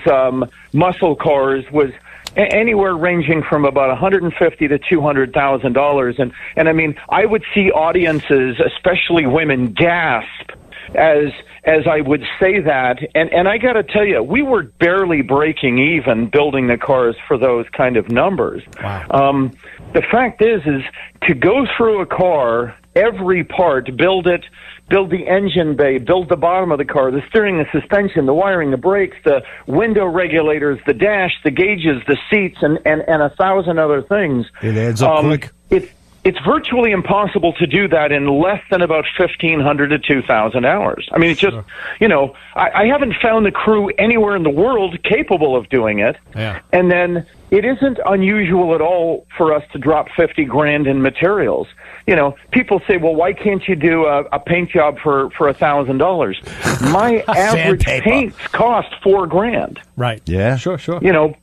muscle cars was anywhere ranging from about $150,000 to $200,000, and I mean, I would see audiences, especially women, gasp as I would say that, and I got to tell you, we were barely breaking even building the cars for those kind of numbers. Wow. The fact is to go through a car, every part, build the engine bay, build the bottom of the car, the steering, the suspension, the wiring, the brakes, the window regulators, the dash, the gauges, the seats, and 1,000 other things. It adds up quick. It's virtually impossible to do that in less than about 1,500 to 2,000 hours. I mean, it's just, you know, I haven't found the crew anywhere in the world capable of doing it. Yeah. And then it isn't unusual at all for us to drop $50,000 in materials. You know, people say, well, why can't you do a paint job for $1,000? My average paints cost $4,000. Right. Yeah. Sure. You know,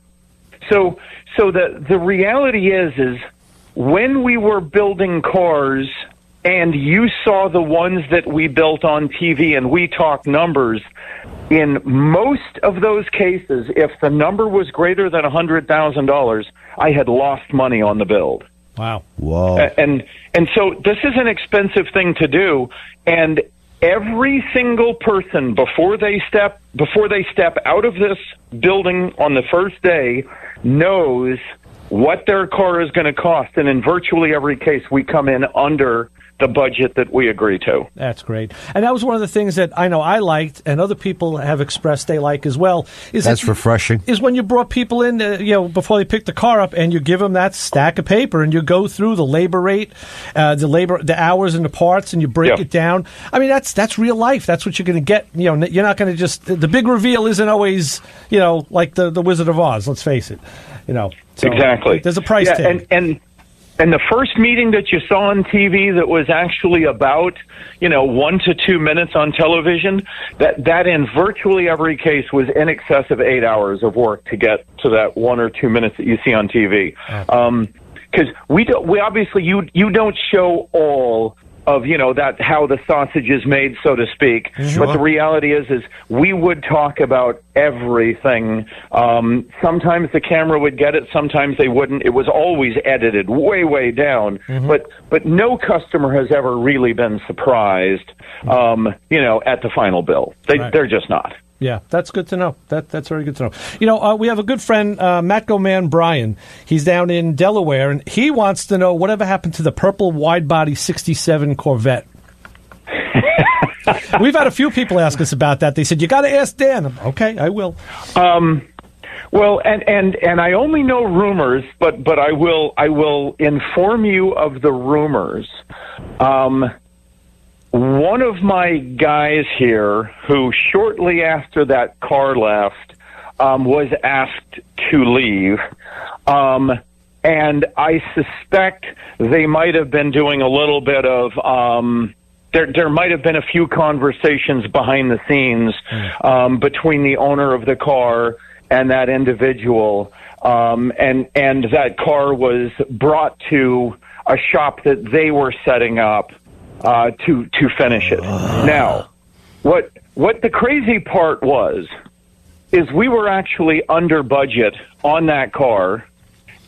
so the reality is when we were building cars and you saw the ones that we built on TV and we talked numbers, in most of those cases, if the number was greater than $100,000, I had lost money on the build. Wow. Whoa. And so this is an expensive thing to do, and every single person before they step out of this building on the first day knows what their car is going to cost, and in virtually every case, we come in under the budget that we agree to. That's great. And that was one of the things that I know I liked, and other people have expressed they like as well. That's refreshing. Is when you brought people in, before they pick the car up, and you give them that stack of paper, and you go through the labor rate, the hours and the parts, and you break it down. I mean, that's real life. That's what you're going to get. You know, you're not going to just, the big reveal isn't always, like the Wizard of Oz. Let's face it. So exactly. There's a price tag. And the first meeting that you saw on TV that was actually about, 1 to 2 minutes on television, that in virtually every case was in excess of 8 hours of work to get to that 1 or 2 minutes that you see on TV. Because we obviously, you don't show all of, that how the sausage is made, so to speak. Sure. But the reality is we would talk about everything. Sometimes the camera would get it, sometimes they wouldn't. It was always edited way, way down. Mm-hmm. But no customer has ever really been surprised, at the final bill. They're just not. Yeah, that's good to know. That's very good to know. We have a good friend, Matt Goman Bryan. He's down in Delaware, and he wants to know whatever happened to the purple wide-body 67 Corvette. We've had a few people ask us about that. They said, you got to ask Dan. Okay, I will. Well, and I only know rumors, but I will inform you of the rumors. One of my guys here, who shortly after that car left, was asked to leave. And I suspect they might have been doing a little bit of, there might have been a few conversations behind the scenes between the owner of the car and that individual. And that car was brought to a shop that they were setting up to finish it. Now, what the crazy part is we were actually under budget on that car,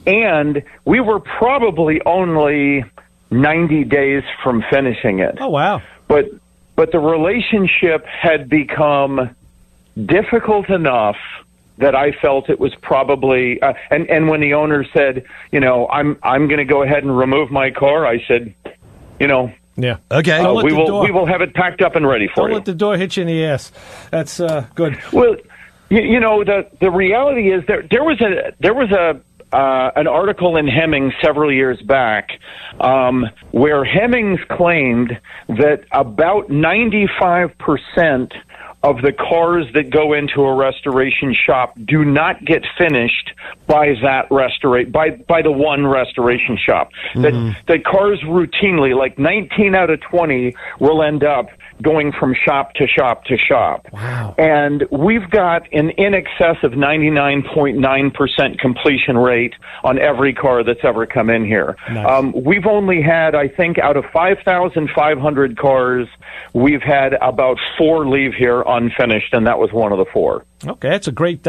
and we were probably only 90 days from finishing it. Oh, wow. But but the relationship had become difficult enough that I felt it was probably, and when the owner said, I'm going to go ahead and remove my car, I said, Yeah. Okay. we will have it packed up and ready for you. Don't let the door hit you in the ass. That's good. Well, the reality is there was an article in Hemmings several years back where Hemmings claimed that about 95% of the cars that go into a restoration shop do not get finished by the one restoration shop. That cars routinely, like 19 out of 20, will end up going from shop to shop to shop. Wow. And we've got an in excess of 99.9% completion rate on every car that's ever come in here. Nice. We've only had, I think, out of 5,500 cars, we've had about 4 leave here unfinished, and that was one of the 4. Okay, that's a great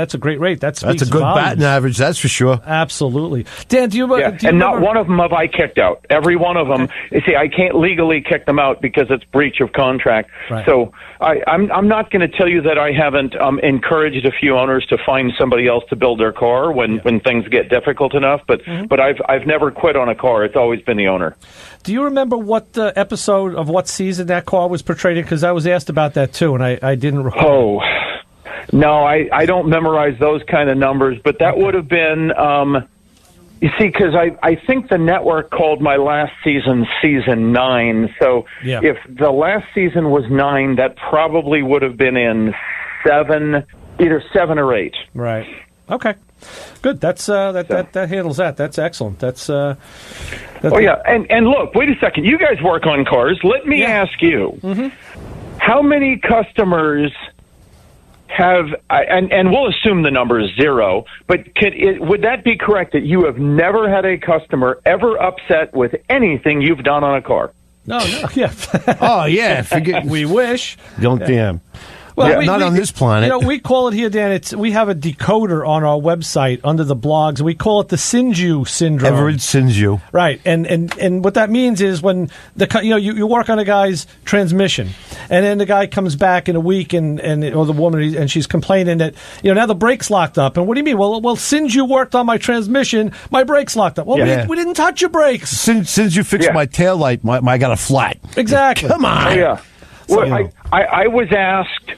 rate. That's a good batting aage, that's for sure. Absolutely. Dan, do you and remember? not one of them have I kicked out. Every one of them. You see, I can't legally kick them out because it's breach of contract. Right. So I'm not going to tell you that I haven't encouraged a few owners to find somebody else to build their car when things get difficult enough. But I've never quit on a car. It's always been the owner. Do you remember what episode of what season that car was portrayed in? Because I was asked about that too, and I didn't recall. Oh. No, I don't memorize those kind of numbers, but that would have been, you see, because I think the network called my last season Season 9, so if the last season was 9, that probably would have been in 7, either 7 or 8. Right. Okay. Good. That's that handles that. That's excellent. That's oh yeah, and look, wait a second. You guys work on cars. Let me ask you, how many customers have, and we'll assume the number is 0, but would that be correct that you have never had a customer ever upset with anything you've done on a car? No, yeah. Oh, yeah. Forget. We wish. Don't damn. Well, not on this planet. We call it here, Dan. We have a decoder on our website under the blogs. We call it the Sinju syndrome. Everett Sinju. Right, and what that means is when you work on a guy's transmission, and then the guy comes back in a week, or the woman, and she's complaining that now the brake's locked up. And what do you mean? Well, Sinju worked on my transmission, my brake's locked up. Well, we didn't touch your brakes. Since you fixed my taillight, I got a flat. Exactly. Come on. Oh, yeah. Well, I was asked,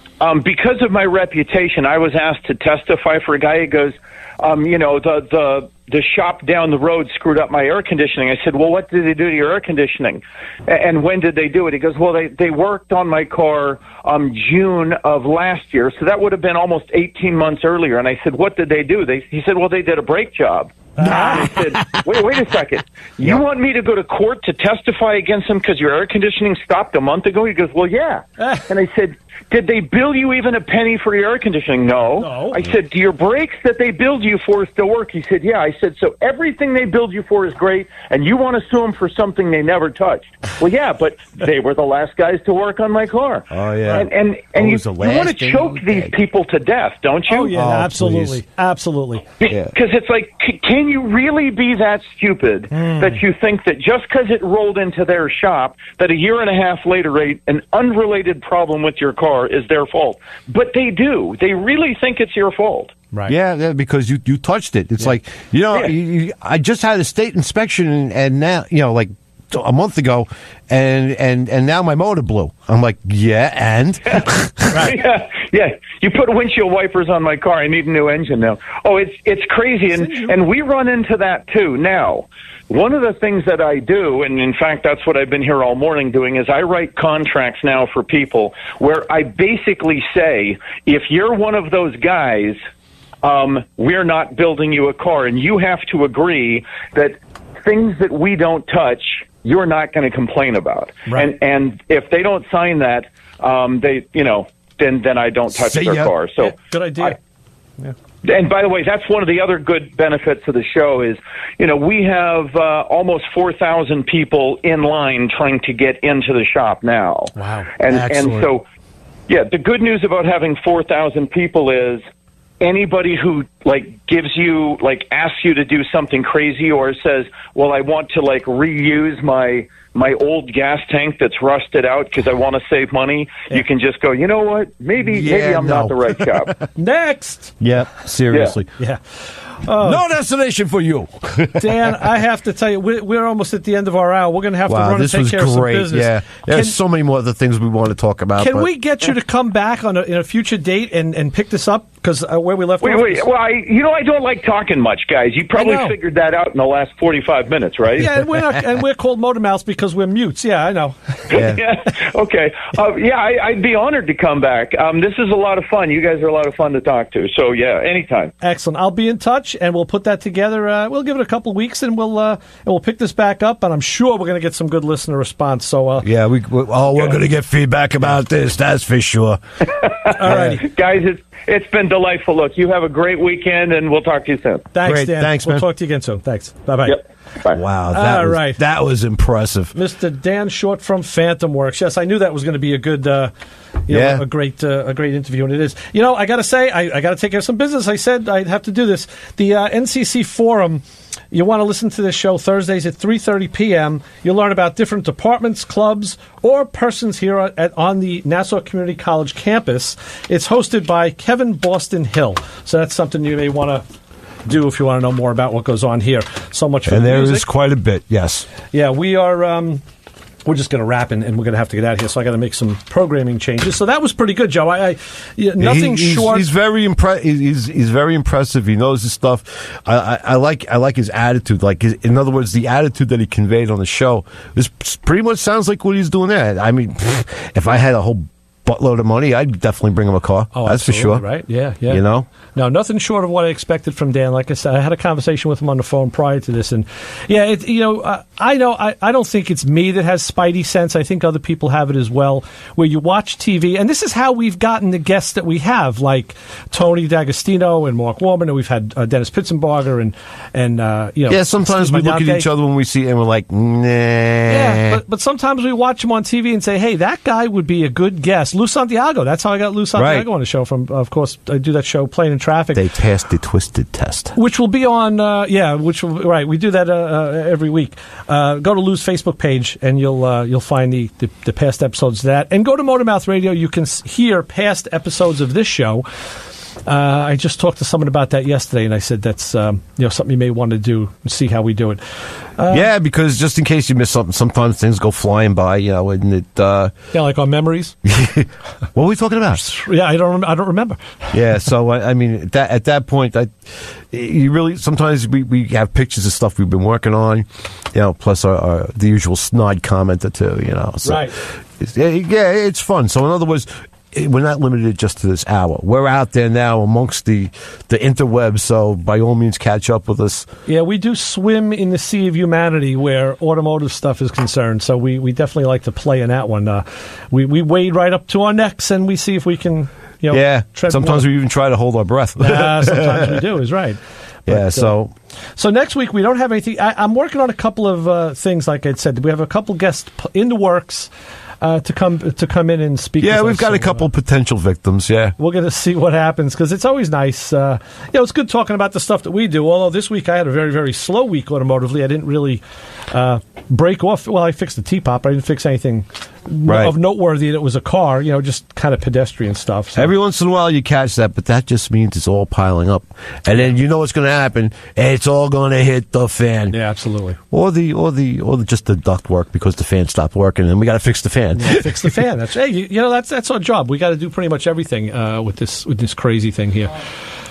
because of my reputation, I was asked to testify for a guy who goes, the shop down the road screwed up my air conditioning. I said, well, what did they do to your air conditioning? And when did they do it? He goes, well, they worked on my car June of last year, so that would have been almost 18 months earlier. And I said, what did they do? He said, well, they did a brake job. I said, wait a second. You want me to go to court to testify against them because your air conditioning stopped a month ago? He goes, well, yeah. And I said, did they bill you even a penny for your air conditioning? No. I said, do your brakes that they billed you for still work? He said, yeah. I said, so everything they billed you for is great, and you want to sue them for something they never touched? Well, yeah, but they were the last guys to work on my car. Oh, yeah. And you want to choke these people to death, don't you? Oh, yeah, absolutely. Please. Absolutely. Because it's like, can you really be that stupid that you think that just because it rolled into their shop, that a year and a half later, an unrelated problem with your car is their fault? But they do. They really think it's your fault. Right. Yeah, because you touched it. It's like, I just had a state inspection, and now, like a month ago, and now my motor blew. I'm like, and? Right. Yeah. You put windshield wipers on my car. I need a new engine now. Oh, it's crazy, and we run into that too. Now, one of the things that I do, and in fact that's what I've been here all morning doing, is I write contracts now for people where I basically say, if you're one of those guys, we're not building you a car, and you have to agree that things that we don't touch, you're not going to complain about. Right. And if they don't sign that, then I don't touch their car. So good idea. And by the way, that's one of the other good benefits of the show is, we have almost 4,000 people in line trying to get into the shop now. Wow. And so, the good news about having 4,000 people is anybody who like gives you like asks you to do something crazy or says, well, I want to like reuse my old gas tank that's rusted out because I want to save money, you can just go, you know what, maybe I'm not the right shop. Next. Yeah, seriously. Yeah. No destination for you. Dan, I have to tell you, we're almost at the end of our hour. We're going to have to run and take care of some business. Yeah, there's so many more other things we want to talk about. Can we get you to come back in a future date and pick this up? Because where we left off. Wait. Well, I don't like talking much, guys. You probably figured that out in the last 45 minutes, right? Yeah, and we're called Motor Mouths because we're mutes. Yeah, I know. Yeah. Okay. I'd be honored to come back. This is a lot of fun. You guys are a lot of fun to talk to. So, yeah, anytime. Excellent. I'll be in touch, and we'll put that together. We'll give it a couple of weeks, and we'll pick this back up, and I'm sure we're going to get some good listener response. So, we're going to get feedback about this. That's for sure. All right, guys. It's been delightful. Look, you have a great weekend, and we'll talk to you soon. Thanks, Great. Dan. Thanks, man. We'll talk to you again soon. Thanks. Bye-bye. Yep. Bye. Wow, that was impressive. Mr. Dan Short from Phantom Works. Yes, I knew that was going to be a good, a great interview, and it is. You know, I got to say, I got to take care of some business. I said I'd have to do this. The NCC Forum. You want to listen to this show Thursdays at 3:30 p.m. You'll learn about different departments, clubs, or persons here on the Nassau Community College campus. It's hosted by Kevin Boston Hill. So that's something you may want to do if you want to know more about what goes on here. So much for and there music. is quite a bit, yes. Yeah, we are... we're just going to wrap, and we're going to have to get out of here, so I got to make some programming changes. So that was pretty good, Joe. Short. He's very He's very impressive. He knows his stuff. I like his attitude. In other words, the attitude that he conveyed on the show. This pretty much sounds like what he's doing there. I mean, if I had a whole buttload of money, I'd definitely bring him a car. Oh, that's for sure. Right? Yeah. You know? No, nothing short of what I expected from Dan. Like I said, I had a conversation with him on the phone prior to this, and I don't think it's me that has spidey sense. I think other people have it as well, where you watch TV, and this is how we've gotten the guests that we have, like Tony D'Agostino and Mark Warman, and we've had Dennis Pitzenbarger and Yeah, sometimes we look at each other when we see it, and we're like, nah. Yeah, but sometimes we watch him on TV and say, hey, that guy would be a good guest. Lou Santiago. That's how I got Lou Santiago on the show. Of course, I do that show, Plane and Traffic. They passed the twisted test, which will be on. We do that every week. Go to Lou's Facebook page, and you'll find the past episodes of that. And go to Motor Mouth Radio. You can hear past episodes of this show. I just talked to someone about that yesterday, and I said that's something you may want to do and see how we do it. Yeah, because just in case you miss something, sometimes things go flying by, and it. Like our memories. What were we talking about? Yeah, I don't remember. Yeah, so I mean, at that point, you really sometimes we have pictures of stuff we've been working on, plus the usual snide comment or two, So, right. It's fun. So in other words, we're not limited just to this hour. We're out there now amongst the interwebs, so by all means catch up with us. Yeah, we do swim in the sea of humanity where automotive stuff is concerned, so we definitely like to play in that one. We wade right up to our necks, and we see if we can, sometimes we even try to hold our breath. Sometimes we do, is right. But, so next week we don't have anything. I'm working on a couple of things, like I said. We have a couple guests in the works. To come in and speak. Yeah, with we've us. got a couple potential victims. Yeah, we're going to see what happens because it's always nice. It's good talking about the stuff that we do. Although this week I had a very, very slow week automotively. I didn't really break off. Well, I fixed the T-pop. I didn't fix anything of noteworthy. That was a car. Just kind of pedestrian stuff. So. Every once in a while you catch that, but that just means it's all piling up, and then you know what's going to happen. It's all going to hit the fan. Yeah, absolutely. Or just the duct work because the fan stopped working, and we got to fix the fan. Yeah, fix the fan. That's that's our job. We got to do pretty much everything with this crazy thing here.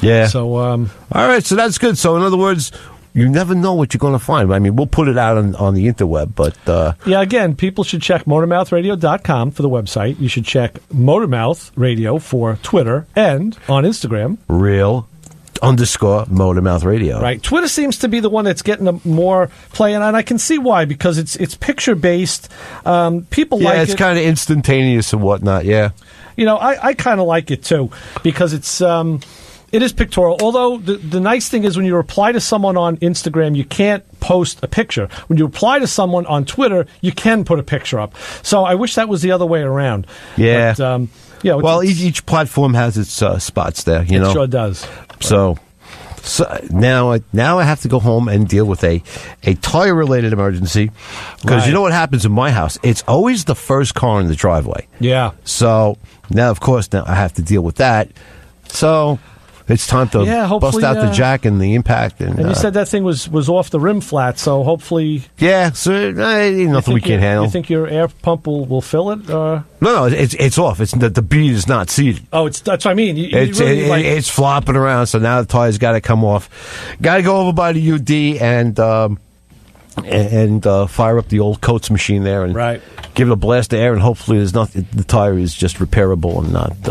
Yeah. So all right. So that's good. So in other words, you never know what you're going to find. I mean, we'll put it out on the interweb, but again, people should check MotorMouthRadio.com for the website. You should check Motormouth Radio for Twitter and on Instagram. _Motormouth Radio. Right. Twitter seems to be the one that's getting a more play, and I can see why, because it's picture based. People like it. Yeah, it's kind of instantaneous and whatnot. Yeah. I kind of like it too because it is pictorial. Although the nice thing is when you reply to someone on Instagram, you can't post a picture. When you reply to someone on Twitter, you can put a picture up. So I wish that was the other way around. Yeah. But, Yeah, well, each platform has its spots there, you know. It sure does. So now I have to go home and deal with a tire-related emergency because Right. you know what happens in my house? It's always the first car in the driveway. Yeah. So now, of course, now I have to deal with that. So it's time to bust hopefully, out the jack and the impact. And you said that thing was off the rim flat, so hopefully... yeah, so ain't nothing we can't handle. You think your air pump will fill it? No, it's off. It's the bead is not seated. Oh, that's what I mean. It's flopping around, so now the tire's got to come off. Got to go over by the UD and fire up the old Coates machine there and give it a blast of air, and hopefully there's nothing. The tire is just repairable and not.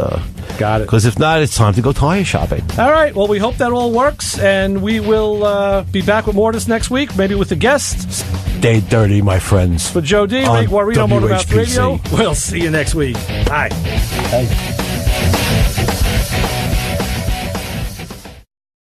Got it. Because if not, it's time to go tire shopping. All right. Well, we hope that all works, and we will be back with more this next week, maybe with a guest. Stay dirty, my friends. For Joe D, On Ray Guarino, Motormouth WHPC. Radio. We'll see you next week. Bye. Hey.